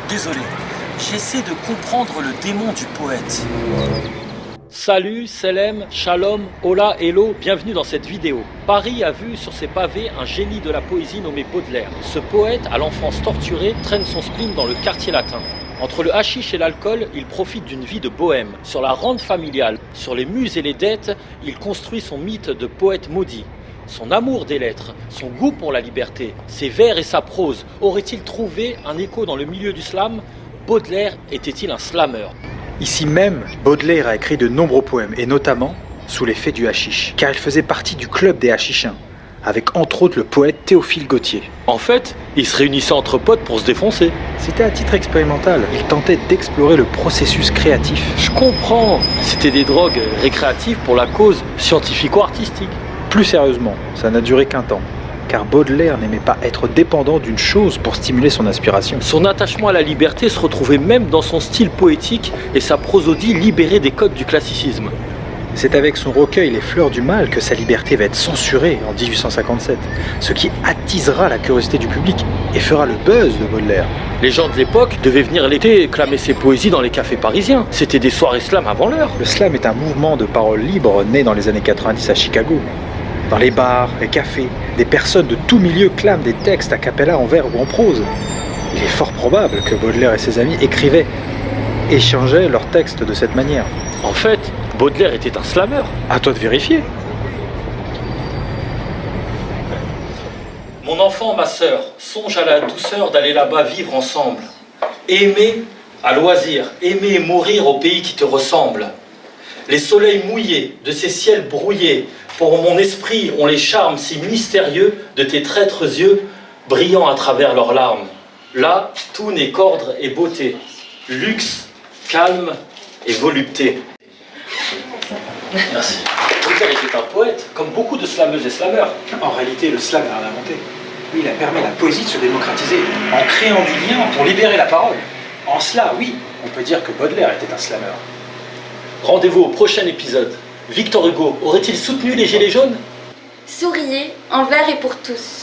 Désolé, j'essaie de comprendre le démon du poète. Salut, Selem, Shalom, Hola, Hello, bienvenue dans cette vidéo. Paris a vu sur ses pavés un génie de la poésie nommé Baudelaire. Ce poète, à l'enfance torturée, traîne son spleen dans le quartier latin. Entre le hashish et l'alcool, il profite d'une vie de bohème. Sur la rente familiale, sur les muses et les dettes, il construit son mythe de poète maudit. Son amour des lettres, son goût pour la liberté, ses vers et sa prose, auraient-ils trouvé un écho dans le milieu du slam? Baudelaire était-il un slammer? Ici même, Baudelaire a écrit de nombreux poèmes, et notamment sous l'effet du hashish, car il faisait partie du club des hashishiens, avec entre autres le poète Théophile Gautier. En fait, ils se réunissaient entre potes pour se défoncer. C'était à titre expérimental, il tentait d'explorer le processus créatif. Je comprends, c'était des drogues récréatives pour la cause scientifico-artistique. Plus sérieusement, ça n'a duré qu'un temps, car Baudelaire n'aimait pas être dépendant d'une chose pour stimuler son aspiration. Son attachement à la liberté se retrouvait même dans son style poétique et sa prosodie libérée des codes du classicisme. C'est avec son recueil Les Fleurs du Mal que sa liberté va être censurée en 1857, ce qui attisera la curiosité du public et fera le buzz de Baudelaire. Les gens de l'époque devaient venir l'été clamer ses poésies dans les cafés parisiens. C'était des soirées slam avant l'heure. Le slam est un mouvement de parole libre né dans les années 90 à Chicago. Dans les bars, les cafés, des personnes de tout milieu clament des textes a cappella en vers ou en prose. Il est fort probable que Baudelaire et ses amis échangeaient leurs textes de cette manière. En fait, Baudelaire était un slammer. À toi de vérifier. Mon enfant, ma sœur, songe à la douceur d'aller là-bas vivre ensemble. Aimer à loisir, aimer et mourir au pays qui te ressemble. Les soleils mouillés de ces ciels brouillés, pour mon esprit ont les charmes si mystérieux de tes traîtres yeux, brillant à travers leurs larmes. Là, tout n'est qu'ordre et beauté, luxe, calme et volupté. Merci. Baudelaire était un poète, comme beaucoup de slameuses et slameurs. En réalité, le slam n'a rien inventé. Lui, il a permis à la poésie de se démocratiser, en créant du lien pour libérer la parole. En cela, oui, on peut dire que Baudelaire était un slammer. Rendez-vous au prochain épisode. Victor Hugo aurait-il soutenu les Gilets jaunes? Souriez, envers et pour tous.